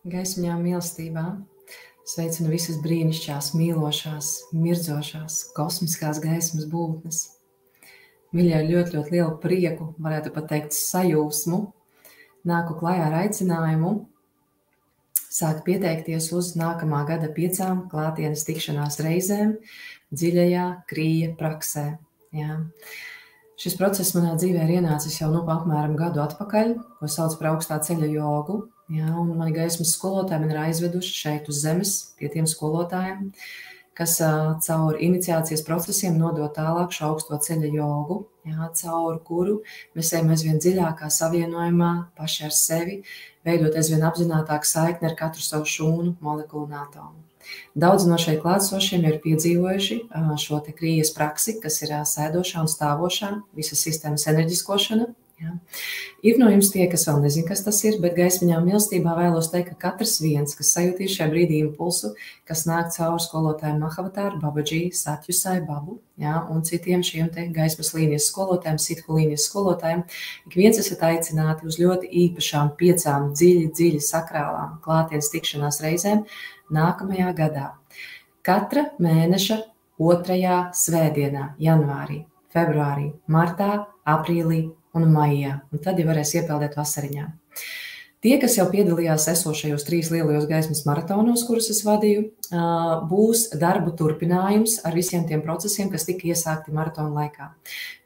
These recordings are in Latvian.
Gaismiņā mīlestībā sveicinu visas brīnišķās, mīlošās, mirdzošās, kosmiskās gaismas būtnes. Mīļie, ļoti lielu prieku, varētu pat teikt sajūsmu, nāku klajā ar aicinājumu sāk pieteikties uz nākamā gada 5 klātienes tikšanās reizēm dziļajā krija praksē. Jā. Šis process manā dzīvē ir ienācis jau apmēram gadu atpakaļ, ko sauc par augstā ceļa jogu. Jā, un mani gaismas skolotāji man ir aizveduši šeit uz zemes pie tiem skolotājiem, kas caur iniciācijas procesiem nodod tālāk šo augsto ceļa jogu, jā, caur kuru mēs ejam aizvien dziļākā savienojumā paši ar sevi, veidot aizvien apzinātāku saikni ar katru savu šūnu, molekulu un atomu. Daudz no šeit klātsošiem ir piedzīvojuši šo te krijas praksi, kas ir sēdošā un stāvošā, visas sistēmas enerģiskošana. Ja. Ir no jums tie, kas vēl nezin, kas tas ir, bet gaismiņā mīlestībā vēlos teikt, ka katrs viens, kas sajūtīs šajā brīdī impulsu, kas nāk caur skolotājiem Mahavatāru, Babaģī, Satjusai, Babu, ja, un citiem šiem te gaismas līnijas skolotājiem, sitku līnijas skolotājiem, ik viens esat aicināti uz ļoti īpašām 5 dziļi sakrālām klātienes tikšanās reizēm nākamajā gadā. Katra mēneša 2. svētdienā, janvārī, februārī, martā, aprīlī un maijā, un tad jau varēs iepeldēt vasariņā. Tie, kas jau piedalījās esošajos 3 lielajos gaismas maratonos, kurus es vadīju, būs darbu turpinājums ar visiem tiem procesiem, kas tika iesākti maratona laikā.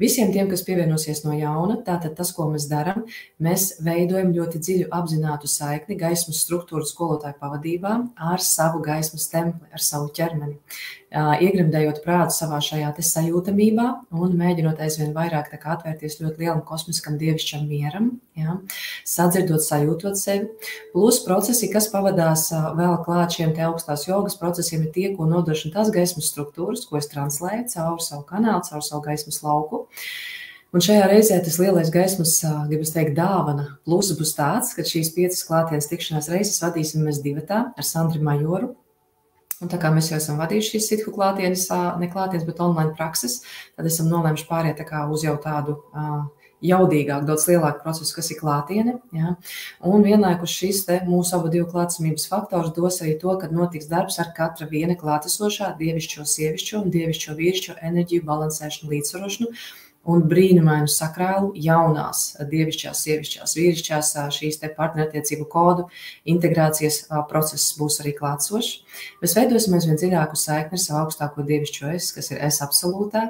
Visiem tiem, kas pievienosies no jauna, tātad tas, ko mēs darām, mēs veidojam ļoti dziļu apzinātu saikni gaismas struktūru skolotāju pavadībā ar savu gaismas templi, ar savu ķermeni. Iegremdējot prātu savā šajā te sajūtamībā un mēģinot aizvien vairāk atvērties ļoti lielam kosmiskam dievišķam mieram, ja, sadzirdot, sajūtot sevi. Plus procesi, kas pavadās vēl klāt šiem te augstās jogas procesiem, ir tie, ko nodrošina tās gaismas struktūras, ko es translēju caur savu kanālu, caur savu gaismas lauku. Un šajā reizē tas lielais gaismas, gribas teikt, dāvana plus būs tāds, ka šīs 5 klātienes tikšanās reizes vadīsim mēs 2 ar Sandri Majoru. Un tā kā mēs jau esam vadījuši šīs sitku klātienes, ne klātienes, bet online prakses, tad esam nolēmuši pāriet tā kā uz jau tādu jaudīgāku, daudz lielāku procesu, kas ir klātiene. Ja? Un vienlaikus šis te mūsu abu divu klātesamības faktors dos arī to, kad notiks darbs ar katra viena klātesošā dievišķo sievišķo un dievišķo vīrišķo enerģiju balansēšanu, līdzsvarošanu un brīnumainu sakrālu jaunās dievišķās, sievišķās, vīrišķās šīs te partnerattiecību kodu integrācijas process būs arī klātsošs. Mēs veidosim aizvien dziļāku saikni ar savu augstāko dievišķo es, kas ir es absolūtā.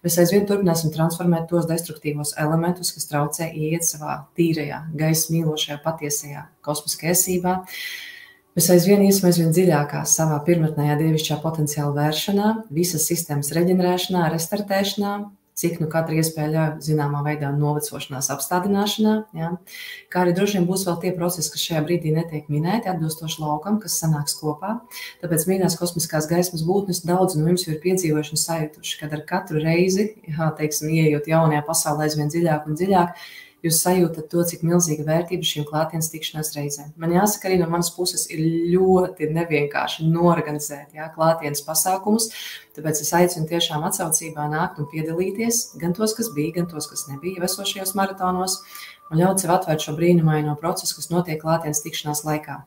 Mēs aizvien turpināsim transformēt tos destruktīvos elementus, kas traucē ieiet savā tīrajā, gaisa mīlošajā, patiesajā, kosmiskajā esībā. Mēs aizvien iesim dziļākā savā pirmotnējā dievišķā potenciāla vēršanā, visas sistēmas reģenerēšanā, restartēšanā, cik katra iespēja ļauj zināmā veidā novecošanās apstādināšanā, ja? Kā arī droši vien būs vēl tie procesi, kas šajā brīdī netiek minēti, atbilstoši laukam, kas sanāks kopā. Tāpēc mīļās kosmiskās gaismas būtnes daudz no jums jau ir piedzīvojuši un sajutuši, kad ar katru reizi, teiksim, ieejot jaunajā pasaulē aizvien dziļāk un dziļāk, jūs sajūtat to, cik milzīga vērtība šīm klātienes tikšanās reizēm. Man jāsaka, arī no manas puses ir ļoti nevienkārši norganizēt klātienes pasākumus, tāpēc es aicinu tiešām atsaucībā nākt un piedalīties, gan tos, kas bija, gan tos, kas nebija esošajos maratonos, un ļaut sev atvērt šo brīnumaino procesu, kas notiek klātienes tikšanās laikā.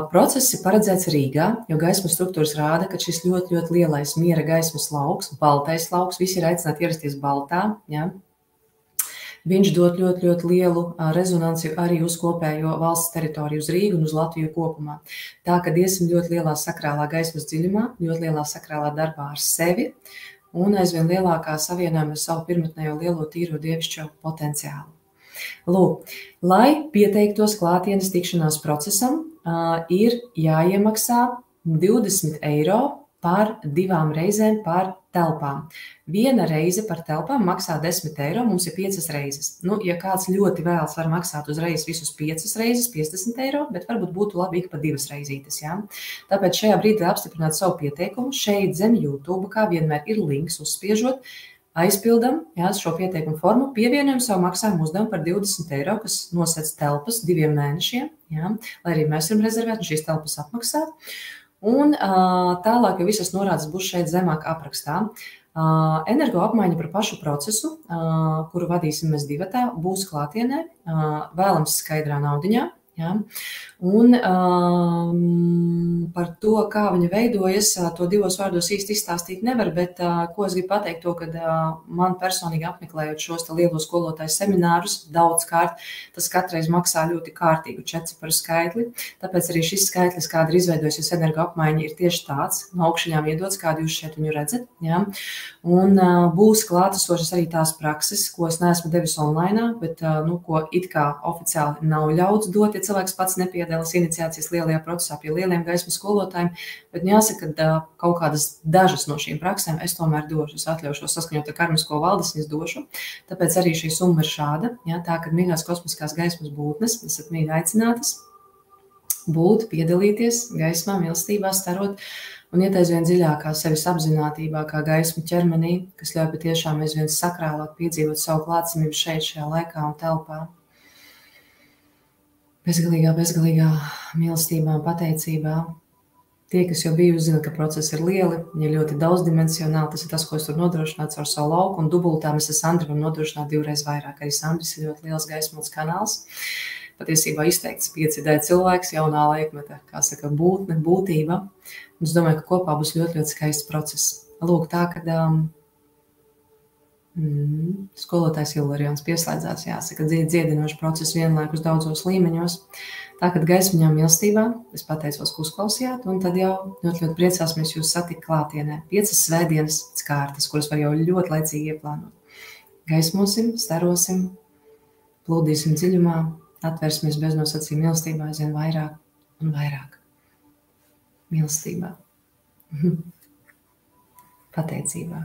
Process ir paredzēts Rīgā, jo gaismas struktūras rāda, ka šis ļoti lielais miera gaismas lauks, baltais lauks, visi ir aicināti ierasties baltā, ja? Viņš dod ļoti lielu rezonanci arī uz kopējo valsts teritoriju, uz Rīgu un uz Latviju kopumā. Tā, kad iesim ļoti lielā sakrālā gaismas dziļumā, ļoti lielā sakrālā darbā ar sevi un aizvien lielākā savienojuma ar savu pirmotnējo lielo tīro dievišķo potenciālu. Lūk, lai pieteiktos klātienes tikšanās procesam, ir jāiemaksā 20 eiro par 2 reizēm par telpām. Viena reize par telpām maksā 10 eiro, mums ir 5 reizes. Nu, ja kāds ļoti vēlas, var maksāt uzreiz visus 5 reizes, 50 eiro, bet varbūt būtu labi ik pa 2 reizītes. Ja? Tāpēc šajā brīdī apstiprināt savu pieteikumu. Šeit zem YouTube, kā vienmēr ir links uzspiežot, aizpildam šo pieteikumu formu, pievienojam savu maksājumu uzdevumu par 20 eiro, kas nosēc telpas 2 mēnešiem, ja? Lai arī mēs varam rezervēt un šīs telpas apmaksāt. Un tālāk, jo visas norādes būs šeit zemāk aprakstā. Energo apmaiņa par pašu procesu, kuru vadīsim mēs 2, būs klātienē, vēlams skaidrā naudiņā. Ja? Un par to, kā viņa veidojas, to 2 vārdos īsti izstāstīt nevar, bet ko es gribu pateikt to, ka man personīgi apmeklējot šos lielo skolotāju seminārus daudzkārt, tas katreiz maksā ļoti kārtīgu 4 skaitli, tāpēc arī šis skaitlis, kāda ir izveidojusies energoapmaiņa, ir tieši tāds, no augšaņām iedots, kādu jūs šeit viņu redzat, ja? Un būs klātesošas arī tās prakses, ko es neesmu devis online, bet ko it kā oficiāli nav ļauts dot, ja cilvēks pats nepiedalās iniciācijas lielajā procesā pie lieliem gaismas skolotājiem, bet jāsaka, ka kaut kādas dažas no šīm praksēm es tomēr došu, es atļaušos saskaņot ar karmisko valdes, es došu, tāpēc arī šī summa ir šāda, ja, tā, ka mīļās kosmiskās gaismas būtnes, esat mīļi aicinātas būt, piedalīties gaismā, mīlestībā, starot un iet aizvien dziļākā sevis apzinātībā, kā gaismu ķermenī, kas ļauj patiešām aizvien sakrālāk piedzīvot savu klātsamību šeit, šajā laikā un telpā. Bezgalīgā mīlestībā un pateicībā. Tie, kas jau bija, uzzina, ka procesi ir lieli, viņi ir ļoti daudzdimensionāli, tas ir tas, ko es tur nodrošināts ar savu lauku, un dubultā mēs ar Sandru varam nodrošināt 2 reizes vairāk. Arī Sandris ir ļoti liels gaismots kanāls. Patiesībā izteikts 5D cilvēks, jaunā laikmeta, kā saka, būtne, būtība. Un es domāju, ka kopā būs ļoti, ļoti skaists process. Lūk, tā, kad skolotājs Ilarions pieslēdzās, jāsaka, dziedinošu procesu vienlaikus daudzos līmeņos. Tā, kad gaismiņā mīlestībā, es pateicos, ka uzklausījāt, un tad jau ļoti, ļoti priecāsimies jūs satikt klātienē. 5 svētdienas pēc kārtas, kuras var jau ļoti laicīgi ieplānot. Gaismosim, starosim, plūdīsim dziļumā, atvērsimies bez nosacījuma mīlestībā, aizvien vairāk un vairāk. Mīlestībā. Pateicībā.